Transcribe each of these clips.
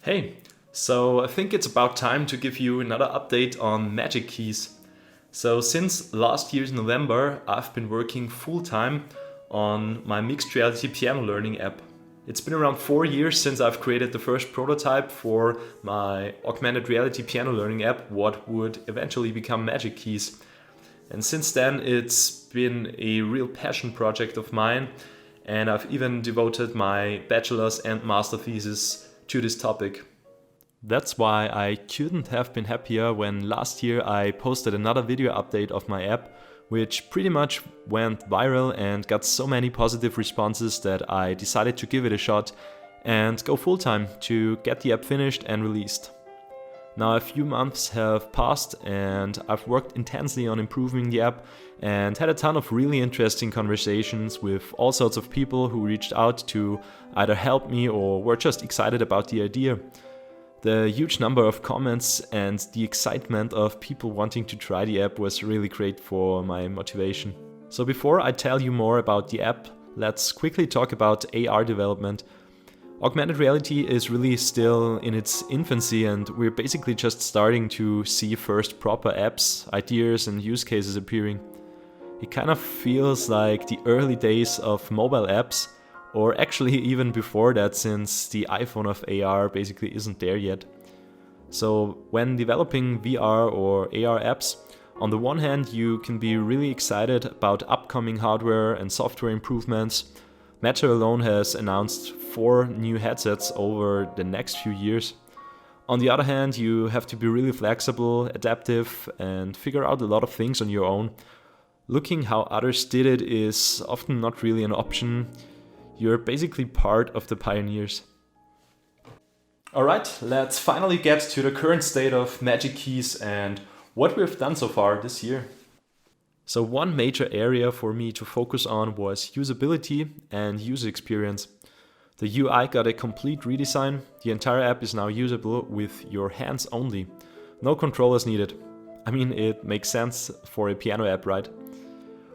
Hey, so I think it's about time to give you another update on Magic Keys. So since last year's November, I've been working full-time on my mixed reality piano learning app. It's been around 4 years since I've created the first prototype for my augmented reality piano learning app, what would eventually become Magic Keys. And since then, it's been a real passion project of mine, and I've even devoted my bachelor's and master thesis to this topic. That's why I couldn't have been happier when last year I posted another video update of my app, which pretty much went viral and got so many positive responses that I decided to give it a shot and go full-time to get the app finished and released. Now a few months have passed and I've worked intensely on improving the app and had a ton of really interesting conversations with all sorts of people who reached out to either help me or were just excited about the idea. The huge number of comments and the excitement of people wanting to try the app was really great for my motivation. So before I tell you more about the app, let's quickly talk about AR development. Augmented reality is really still in its infancy and we're basically just starting to see first proper apps, ideas and use cases appearing. It kind of feels like the early days of mobile apps, or actually even before that, since the iPhone of AR basically isn't there yet. So when developing VR or AR apps, on the one hand you can be really excited about upcoming hardware and software improvements. Meta alone has announced 4 new headsets over the next few years. On the other hand, you have to be really flexible, adaptive, and figure out a lot of things on your own. Looking how others did it is often not really an option. You're basically part of the pioneers. Alright, let's finally get to the current state of Magic Keys and what we've done so far this year. So one major area for me to focus on was usability and user experience. The UI got a complete redesign. The entire app is now usable with your hands only. No controllers needed. I mean, it makes sense for a piano app, right?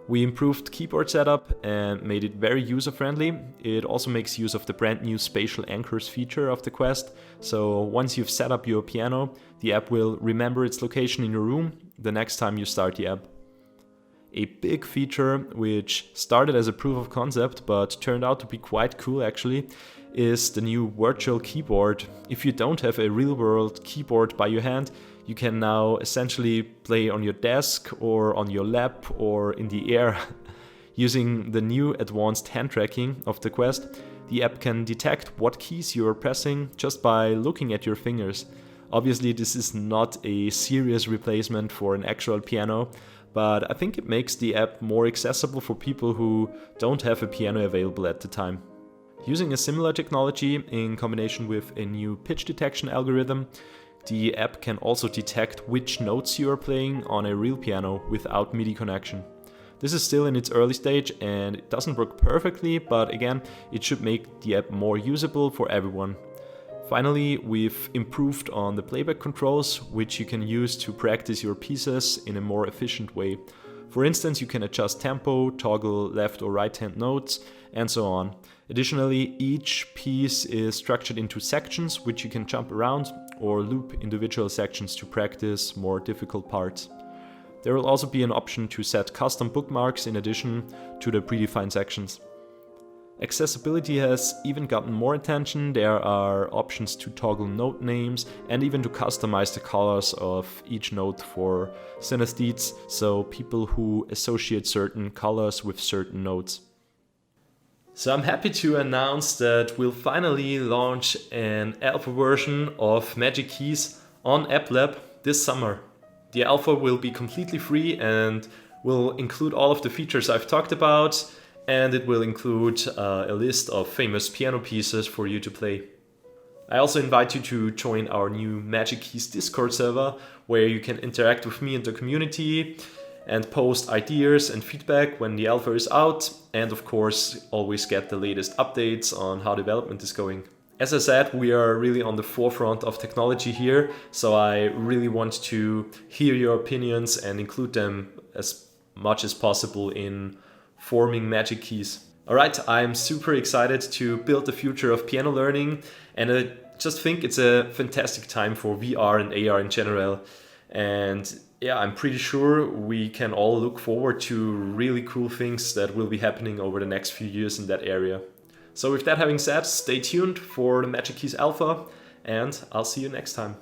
We improved keyboard setup and made it very user-friendly. It also makes use of the brand new spatial anchors feature of the Quest. So once you've set up your piano, the app will remember its location in your room the next time you start the app. A big feature, which started as a proof of concept but turned out to be quite cool actually, is the new virtual keyboard. If you don't have a real-world keyboard by your hand, you can now essentially play on your desk or on your lap or in the air. Using the new advanced hand tracking of the Quest, the app can detect what keys you're pressing just by looking at your fingers. Obviously, this is not a serious replacement for an actual piano, but I think it makes the app more accessible for people who don't have a piano available at the time. Using a similar technology in combination with a new pitch detection algorithm, the app can also detect which notes you are playing on a real piano without MIDI connection. This is still in its early stage and it doesn't work perfectly, but again, it should make the app more usable for everyone. Finally, we've improved on the playback controls, which you can use to practice your pieces in a more efficient way. For instance, you can adjust tempo, toggle left or right hand notes, and so on. Additionally, each piece is structured into sections, which you can jump around or loop individual sections to practice more difficult parts. There will also be an option to set custom bookmarks in addition to the predefined sections. Accessibility has even gotten more attention. There are options to toggle note names and even to customize the colors of each note for synesthetes, so people who associate certain colors with certain notes. So I'm happy to announce that we'll finally launch an alpha version of Magic Keys on AppLab this summer. The alpha will be completely free and will include all of the features I've talked about, and it will include a list of famous piano pieces for you to play. I also invite you to join our new Magic Keys Discord server, where you can interact with me and the community and post ideas and feedback when the alpha is out, and of course always get the latest updates on how development is going. As I said, we are really on the forefront of technology here, so I really want to hear your opinions and include them as much as possible in forming Magic Keys. Alright, I'm super excited to build the future of piano learning, and I just think it's a fantastic time for VR and AR in general. And yeah, I'm pretty sure we can all look forward to really cool things that will be happening over the next few years in that area. So with that having said, stay tuned for the Magic Keys Alpha, and I'll see you next time.